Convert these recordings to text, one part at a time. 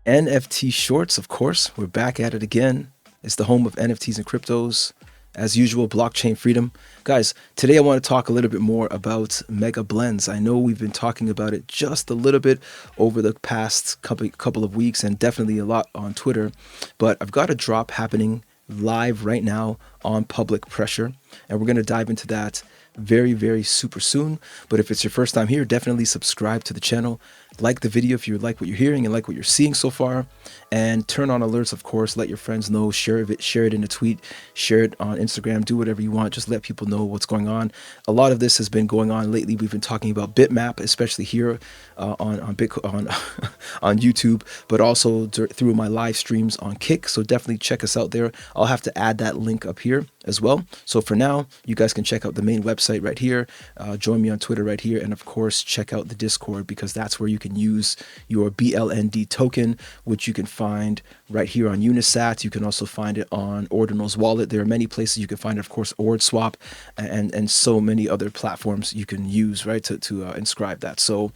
NFT Shorts, of course. We're back at it again. It's the home of NFTs and cryptos. As usual, blockchain freedom. Guys, today I want to talk a little bit more about mega blends. I know we've been talking about it just a little bit over the past couple of weeks and definitely a lot on Twitter, but I've got a drop happening live right now on Public Pressure, and we're going to dive into that very, very super soon. But if it's your first time here, definitely subscribe to the channel. Like the video if you like what you're hearing and like what you're seeing so far, and turn on alerts, of course. Let your friends know, share it in a tweet, share it on Instagram, do whatever you want. Just let people know what's going on. A lot of this has been going on lately. We've been talking about Bitmap, especially here on Bitcoin on YouTube, but also through my live streams on Kick. So definitely check us out there. I'll have to add that link up here as well. So for now, you guys can check out the main website right here. Join me on Twitter right here, and of course check out the Discord, because that's where you can use your BLND token, which you can find right here on Unisat. You can also find it on Ordinals wallet. There are many places you can find it, of course, OrdSwap, and so many other platforms you can use, right, to inscribe that. So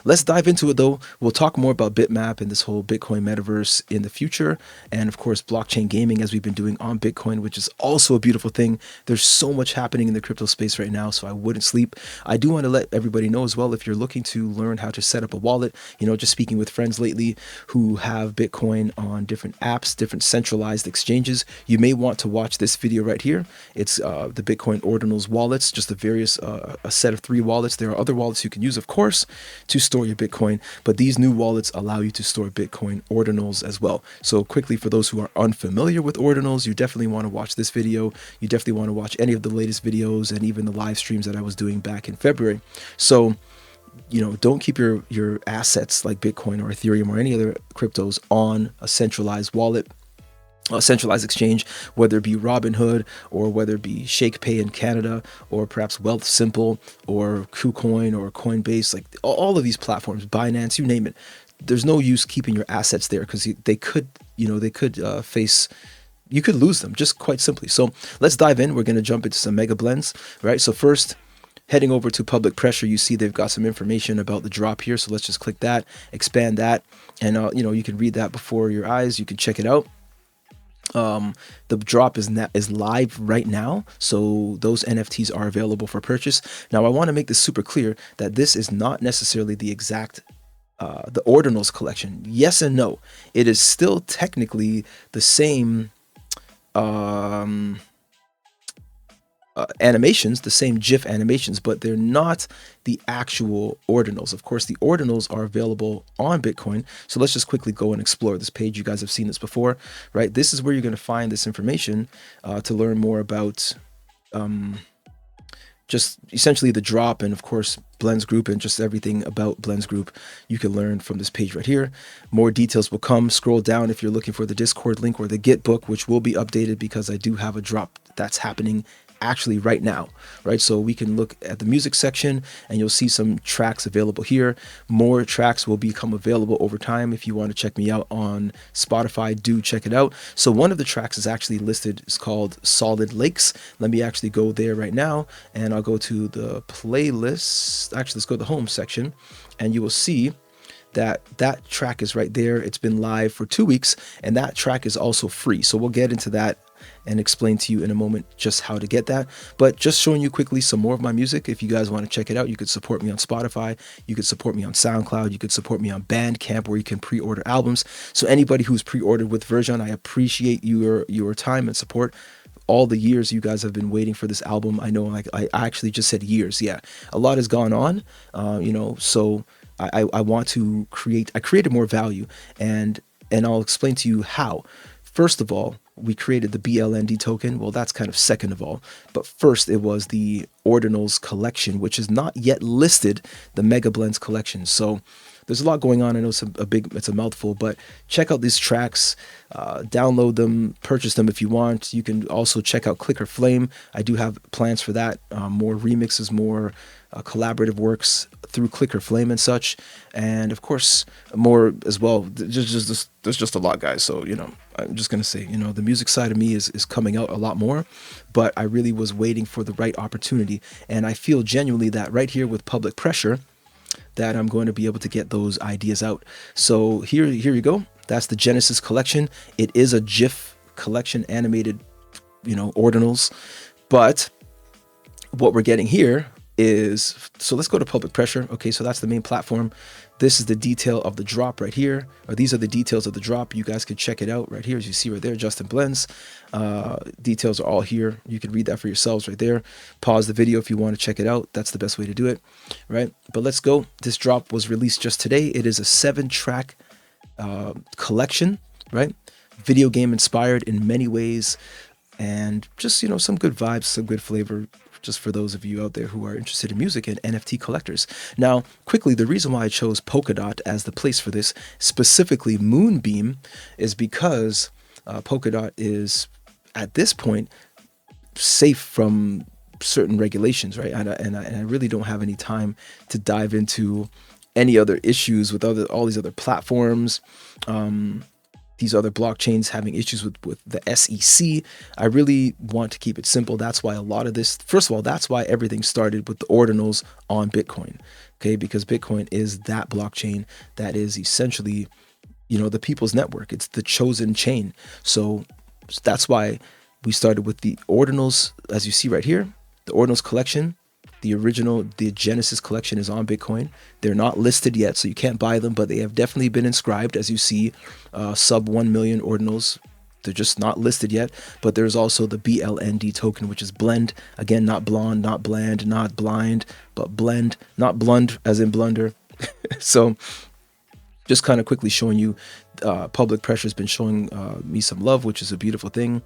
let's dive into it though. We'll talk more about Bitmap and this whole Bitcoin metaverse in the future, and of course blockchain gaming, as we've been doing on Bitcoin, which is also a beautiful thing. There's so much happening in the crypto space right now, so I wouldn't sleep. I do want to let everybody know as well, if you're looking to learn how to set up a wallet, just speaking with friends lately who have Bitcoin on different apps, different centralized exchanges, you may want to watch this video right here. It's the Bitcoin Ordinals wallets, just a set of 3 wallets. There are other wallets you can use, of course, to store your Bitcoin, but these new wallets allow you to store Bitcoin Ordinals as well. So quickly, for those who are unfamiliar with Ordinals, you definitely want to watch this video. You definitely want to watch any of the latest videos and even the live streams that I was doing back in February. So don't keep your assets like Bitcoin or Ethereum or any other cryptos on a centralized wallet, a centralized exchange, whether it be Robinhood or whether it be ShakePay in Canada, or perhaps Wealthsimple or KuCoin or Coinbase, like all of these platforms, Binance, you name it. There's no use keeping your assets there, because they could face, you could lose them, just quite simply. So let's dive in. We're going to jump into some mega blends, right? So first, heading over to Public Pressure, you see they've got some information about the drop here. So let's just click that, expand that, and you can read that before your eyes. You can check it out. The drop is live right now, so those NFTs are available for purchase. Now, I want to make this super clear that this is not necessarily the exact the Ordinals collection. Yes and no. It is still technically the same animations, the same GIF animations, but they're not the actual Ordinals. Of course, the Ordinals are available on Bitcoin. So let's just quickly go and explore this page. You guys have seen this before, right? This is where you're going to find this information to learn more about just essentially the drop, and of course Blends Group, and just everything about Blends Group you can learn from this page right here. More details will come. Scroll down if you're looking for the Discord link or the Git book, which will be updated because I do have a drop that's happening actually right now, right? So we can look at the music section and you'll see some tracks available here. More tracks will become available over time. If you want to check me out on Spotify, do check it out. So one of the tracks is actually listed, it's called Solid Lakes. Let me actually go there right now, and I'll go to the playlist. Actually, let's go to the home section, and you will see that track is right there. It's been live for 2 weeks, and that track is also free. So we'll get into that and explain to you in a moment just how to get that. But just showing you quickly some more of my music. If you guys want to check it out, you could support me on Spotify, you could support me on SoundCloud, you could support me on Bandcamp, where you can pre-order albums. So anybody who's pre-ordered with Version, I appreciate your time and support. All the years you guys have been waiting for this album. I know, like, I actually just said years. Yeah, a lot has gone on, so I want to I created more value, and I'll explain to you how. First of all, we created the BLND token. Well, that's kind of second of all. But first, it was the Ordinals collection, which is not yet listed, the Mega Blends collection. So there's a lot going on. I know it's a mouthful, but check out these tracks, download them, purchase them if you want. You can also check out Clicker Flame. I do have plans for that. More remixes, more collaborative works through Clicker Flame and such, and of course more as well. There's just a lot, guys. So I'm just gonna say, the music side of me is coming out a lot more, but I really was waiting for the right opportunity, and I feel genuinely that right here with Public Pressure, that I'm going to be able to get those ideas out. So here you go. That's the Genesis collection. It is a GIF collection, animated, ordinals. But what we're getting here is, so let's go to public pressure. Okay, so that's the main platform. This is the detail of the drop right here, or these are the details of the drop. You guys can check it out right here, as you see right there, Justin Blends. Details are all here. You can read that for yourselves right there. Pause the video if you want to check it out. That's the best way to do it, right? But let's go. This drop was released just today. It is a 7-track collection, right? Video game inspired in many ways, and just, some good vibes, some good flavor, just for those of you out there who are interested in music and NFT collectors. Now, quickly, the reason why I chose Polkadot as the place for this, specifically Moonbeam, is because Polkadot is, at this point, safe from certain regulations, right? And I really don't have any time to dive into any other issues with all these other platforms. These other blockchains having issues with the SEC. I really want to keep it simple. That's why a lot of this, first of all, that's why everything started with the ordinals on Bitcoin, okay? Because Bitcoin is that blockchain that is essentially, the people's network. It's the chosen chain. So that's why we started with the ordinals, as you see right here, the ordinals collection. The Genesis collection is on Bitcoin. They're not listed yet, so you can't buy them, but they have definitely been inscribed, as you see, sub 1 million ordinals. They're just not listed yet. But there's also the BLND token, which is blend. Again, not blonde, not bland, not blind, but blend, not blund as in blunder. So just kind of quickly showing you, public pressure has been showing me some love, which is a beautiful thing.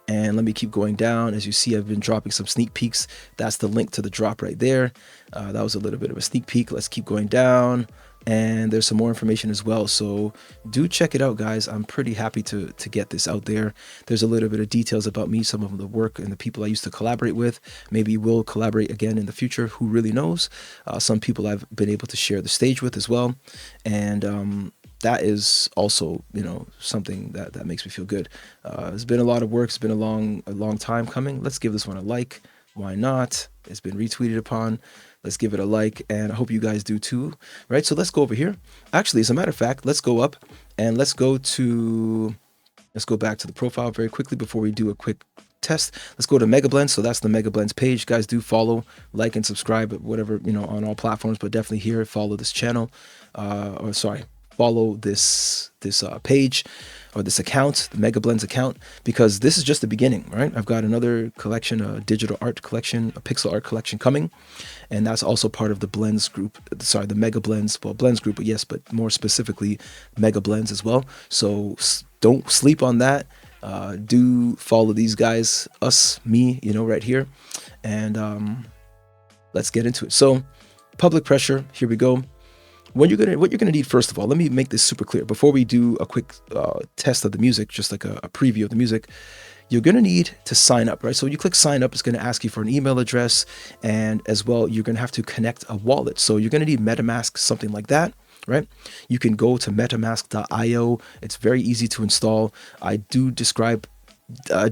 And let me keep going down. As you see, I've been dropping some sneak peeks. That's the link to the drop right there. That was a little bit of a sneak peek. Let's keep going down. And there's some more information as well. So do check it out, guys. I'm pretty happy to get this out there. There's a little bit of details about me, some of the work and the people I used to collaborate with. Maybe we'll collaborate again in the future. Who really knows? Some people I've been able to share the stage with as well. And that is also, something that makes me feel good. It's been a lot of work. It's been a long time coming. Let's give this one a like. Why not? It's been retweeted upon. Let's give it a like, and I hope you guys do too, right? So let's go over here. Actually, as a matter of fact, let's go up and let's go back to the profile very quickly before we do a quick test. Let's go to Mega Blends. So that's the Mega Blends page. Guys, do follow, like, and subscribe, whatever, on all platforms, but definitely here, follow this channel, follow this page or this account, the Mega Blends account, because this is just the beginning, right? I've got another collection, a digital art collection, a pixel art collection coming, and that's also part of the Blends group, the Mega Blends, Blends group, but yes, but more specifically, Mega Blends as well. So don't sleep on that. Do follow these guys, me, right here, and let's get into it. So public pressure, here we go. What you're gonna need, first of all, let me make this super clear before we do a quick test of the music, just like a preview of the music. You're gonna need to sign up, right? So when you click sign up, it's gonna ask you for an email address, and as well, you're gonna have to connect a wallet. So you're gonna need MetaMask, something like that, right? You can go to metamask.io. It's very easy to install. I do describe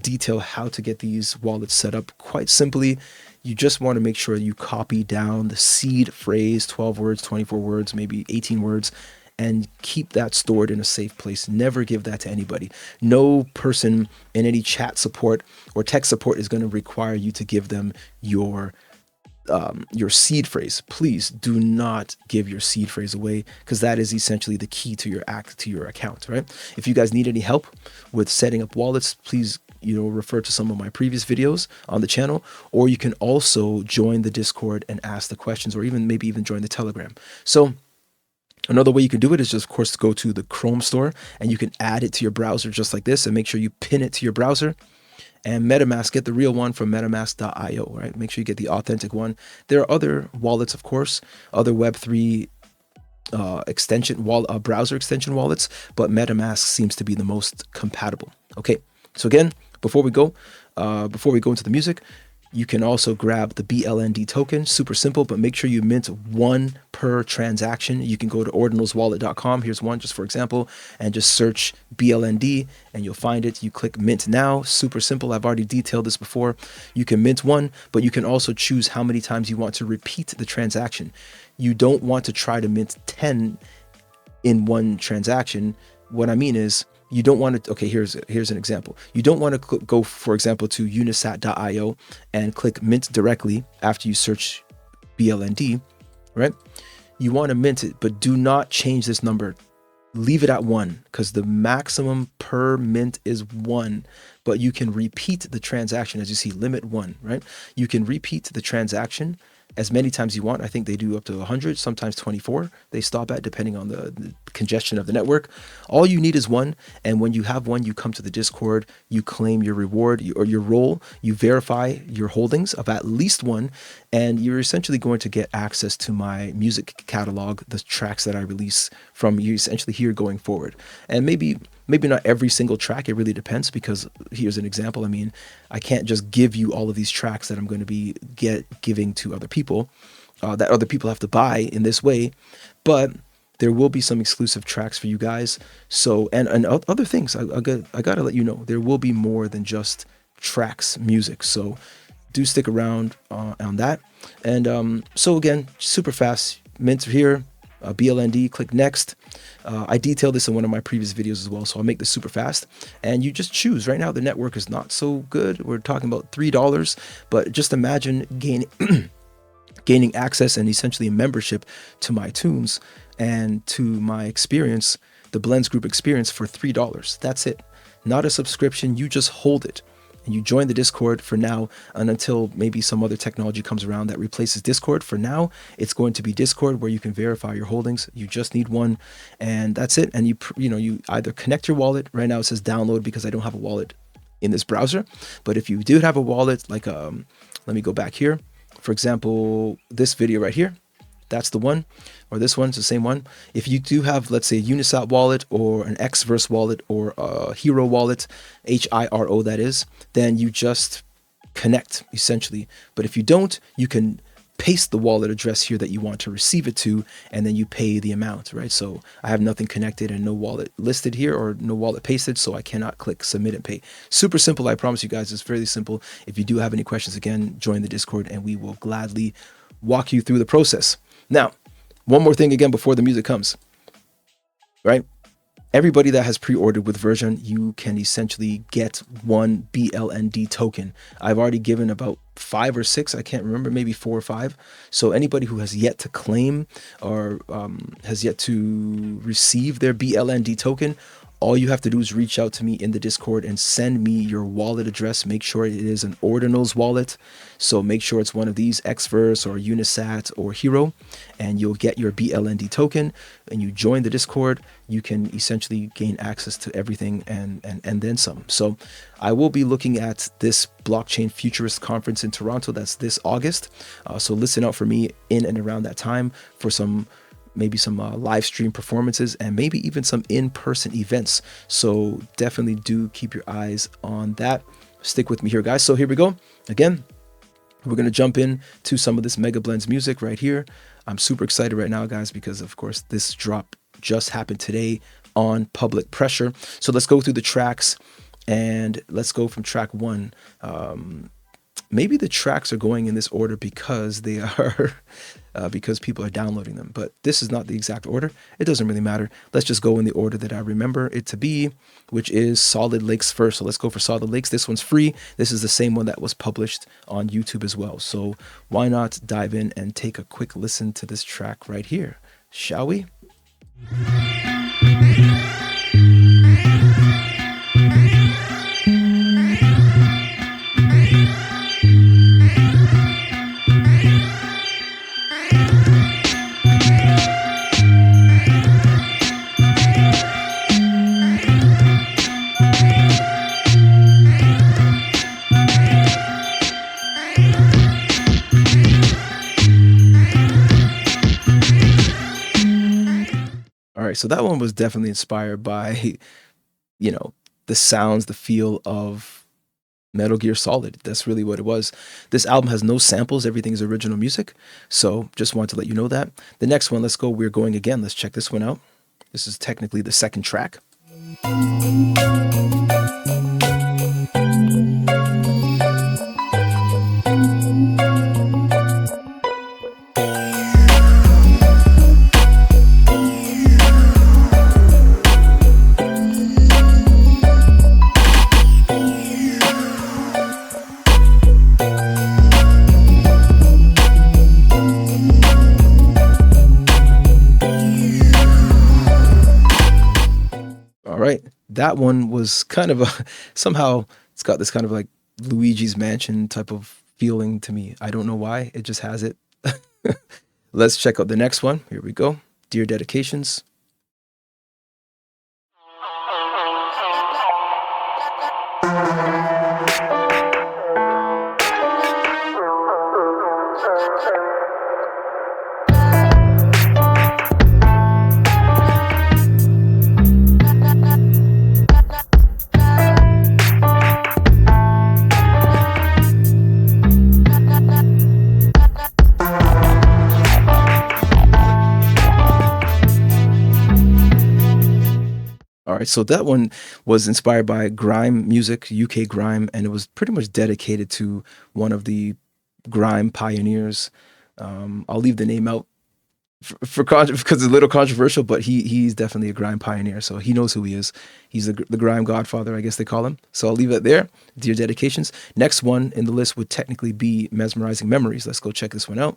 detail how to get these wallets set up quite simply. You just want to make sure you copy down the seed phrase, 12 words, 24 words, maybe 18 words, and keep that stored in a safe place. Never give that to anybody. No person in any chat support or tech support is going to require you to give them your seed phrase. Please do not give your seed phrase away, because that is essentially the key to your account, right? If you guys need any help with setting up wallets, please refer to some of my previous videos on the channel, or you can also join the Discord and ask the questions, or maybe even join the Telegram. So another way you can do it is just, of course, to go to the Chrome store, and you can add it to your browser just like this, and make sure you pin it to your browser. And MetaMask, get the real one from metamask.io, right? Make sure you get the authentic one. There are other wallets, of course, other Web3 browser extension wallets, but MetaMask seems to be the most compatible. Okay, so again, before we go into the music, You can also grab the BLND token, super simple, but make sure you mint one per transaction. You can go to ordinalswallet.com. Here's one just for example, and just search BLND and you'll find it. You click mint now, super simple. I've already detailed this before. You can mint one, but you can also choose how many times you want to repeat the transaction. You don't want to try to mint 10 in one transaction. What I mean is, you don't want to, okay, here's an example. You don't want to go, for example, to unisat.io and click mint directly after you search BLND, right? You want to mint it, but do not change this number. Leave it at 1 because the maximum per mint is 1, but you can repeat the transaction. As you see, limit 1, right? You can repeat the transaction as many times you want. I think they do up to 100, sometimes 24 they stop at, depending on the congestion of the network. All you need is 1, and when you have 1, you come to the Discord, you claim your reward or your role, you verify your holdings of at least 1, and you're essentially going to get access to my music catalog, the tracks that I release from you essentially here going forward. And maybe not every single track, it really depends, because here's an example. I mean, I can't just give you all of these tracks that I'm going to be giving to other people, that other people have to buy in this way, but there will be some exclusive tracks for you guys. So, and other things, I got to let you know, there will be more than just tracks, music. So do stick around on that. And so again, super fast, mint here, BLND, click next. I detailed this in one of my previous videos as well, so I'll make this super fast. And you just choose. Right now, the network is not so good. We're talking about $3, but just imagine gaining access and essentially a membership to my tunes and to my experience, the Blends Group experience, for $3. That's it. Not a subscription. You just hold it. And you join the Discord for now, and until maybe some other technology comes around that replaces Discord. For now, it's going to be Discord, where you can verify your holdings. You just need 1, and that's it. And you either connect your wallet. Right now it says download because I don't have a wallet in this browser. But if you do have a wallet, like let me go back here. For example, this video right here, that's the one, or this one's the same one. If you do have, let's say, a Unisat wallet or an Xverse wallet or a Hero wallet, HIRO that is, then you just connect essentially. But if you don't, you can paste the wallet address here that you want to receive it to, and then you pay the amount, right? So I have nothing connected and no wallet listed here, or no wallet pasted, so I cannot click submit and pay. Super simple, I promise you guys. It's fairly simple. If you do have any questions, again, join the Discord and we will gladly walk you through the process. Now, one more thing again before the music comes, right? Everybody that has pre-ordered with version, you can essentially get 1 BLND token. I've already given about 5 or 6, I can't remember, maybe 4 or 5. So anybody who has yet to claim or has yet to receive their BLND token, all you have to do is reach out to me in the Discord and send me your wallet address. Make sure it is an Ordinals wallet. So make sure it's one of these, Xverse or Unisat or Hero, and you'll get your BLND token. And you join the Discord, you can essentially gain access to everything and then some. So I will be looking at this Blockchain Futurist Conference in Toronto. That's this August. So listen out for me in and around that time for maybe some live stream performances and maybe even some in-person events. So definitely do keep your eyes on that. Stick with me here, guys. So here we go. Again, we're going to jump in to some of this Mega Blends music right here. I'm super excited right now, guys, because of course this drop just happened today on Public Pressure. So let's go through the tracks, and let's go from track 1. Maybe the tracks are going in this order because they are because people are downloading them, but this is not the exact order. It doesn't really matter. Let's just go in the order that I remember it to be, which is Solid Lakes first. So let's go for Solid Lakes. This one's free. This is the same one that was published on YouTube as well. So why not dive in and take a quick listen to this track right here, shall we? All right, so that one was definitely inspired by, the sounds, the feel of Metal Gear Solid. That's really what it was. This album has no samples. Everything is original music. So just wanted to let you know that. The next one, let's go. We're going again. Let's check this one out. This is technically the second track. All right. That one was kind of a somehow it's got this kind of like Luigi's Mansion type of feeling to me. I don't know why. It just has it. Let's check out the next one. Here we go. Dear Dedications. All right, so that one was inspired by grime music, UK grime, and it was pretty much dedicated to one of the grime pioneers. I'll leave the name out because it's a little controversial, but he's definitely a grime pioneer, so he knows who he is. He's the grime godfather, I guess they call him. So I'll leave it there. Dear Dedications. Next one in the list would technically be Mesmerizing Memories. Let's go check this one out.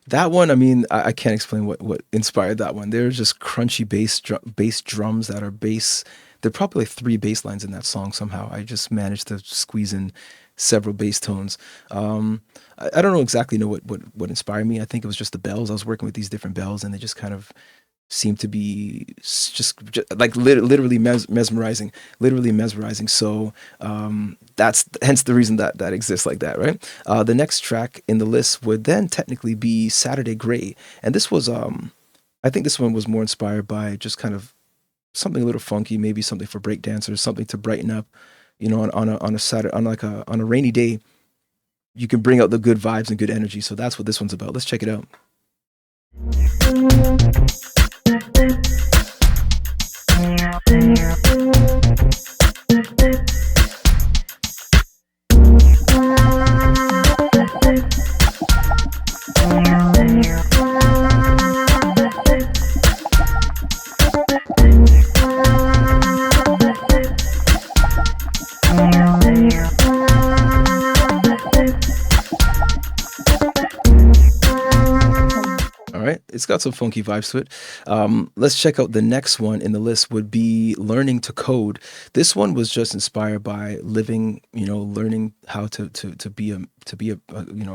That one, I mean, I can't explain what inspired that one. There's just crunchy bass drums that are bass. There are probably like three bass lines in that song somehow. I just managed to squeeze in several bass tones. I don't know exactly know what inspired me. I think it was just the bells. I was working with these different bells, and they just kind of seem to be just like literally mesmerizing, literally mesmerizing. So that's hence the reason that that exists like that, right? The next track in the list would then technically be Saturday Gray, and this was I think this one was more inspired by just kind of something a little funky, maybe something for break dancers, something to brighten up, on a Saturday, on a rainy day. You can bring out the good vibes and good energy. So that's what this one's about. Let's check it out. All right, it's got some funky vibes to it. Let's check out the next one in the list would be Learning to Code. This one was just inspired by living, learning how to be a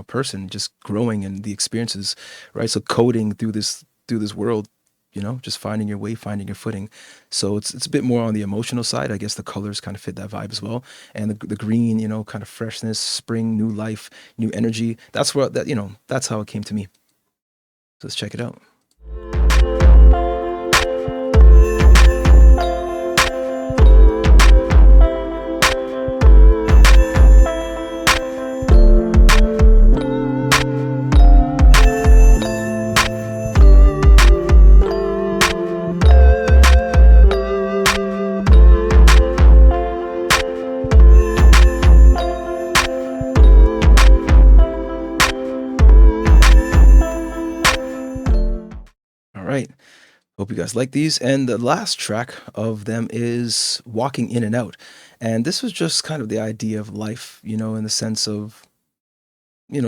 person, just growing and the experiences, right? So coding through this world, just finding your way, finding your footing. So it's a bit more on the emotional side. I guess the colors kind of fit that vibe as well, and the green, kind of freshness, spring, new life, new energy. That's how it came to me. So let's check it out. All right. Hope you guys like these. And the last track of them is Walking In and Out. And this was just kind of the idea of life, in the sense of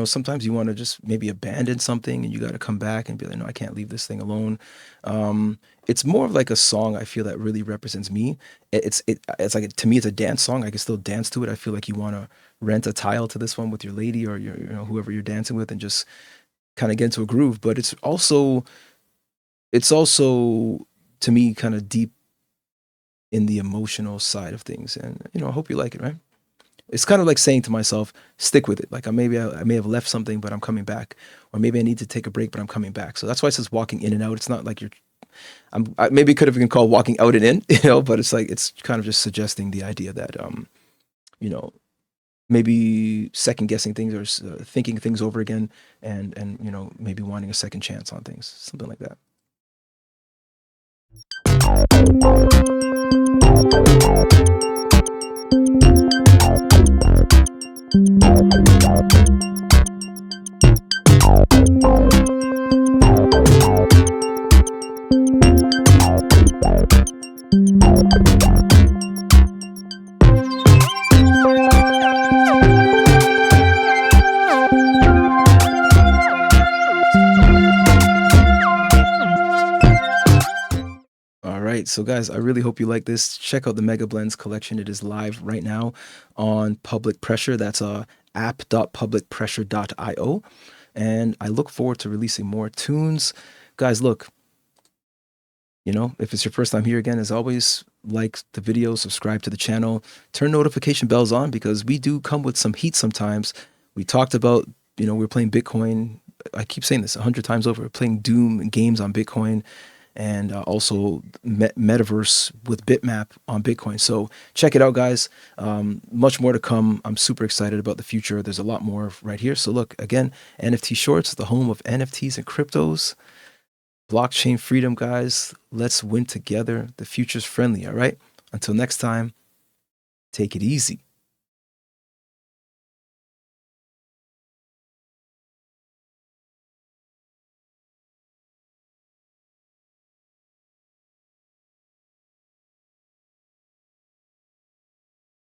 sometimes you want to just maybe abandon something and you got to come back and be like, no, I can't leave this thing alone. It's more of like a song I feel that really represents me. It's like, to me, it's a dance song. I can still dance to it. I feel like you want to rent a tile to this one with your lady or whoever you're dancing with and just kind of get into a groove. But it's also to me kind of deep in the emotional side of things. And I hope you like it, right? It's kind of like saying to myself, stick with it. Like I may have left something, but I'm coming back, or maybe I need to take a break, but I'm coming back. So that's why it says walking in and out. It's not like maybe it could have been called walking out and in, but it's like it's kind of just suggesting the idea that you know, maybe second guessing things or thinking things over again, and maybe wanting a second chance on things, something like that. All right, so guys, I really hope you like this. Check out the Mega Blends collection. It is live right now on Public Pressure. That's app.publicpressure.io. And I look forward to releasing more tunes. Guys, look, if it's your first time here, again, as always, like the video, subscribe to the channel, turn notification bells on, because we do come with some heat sometimes. We talked about, we're playing Bitcoin. I keep saying this 100 times over. We're playing Doom games on Bitcoin, and also metaverse with Bitmap on Bitcoin. So check it out, guys. Much more to come. I'm super excited about the future. There's a lot more right here. So look, again, NFT Shorts, the home of NFTs and cryptos. Blockchain freedom, guys. Let's win together. The future's friendly, all right? Until next time, take it easy.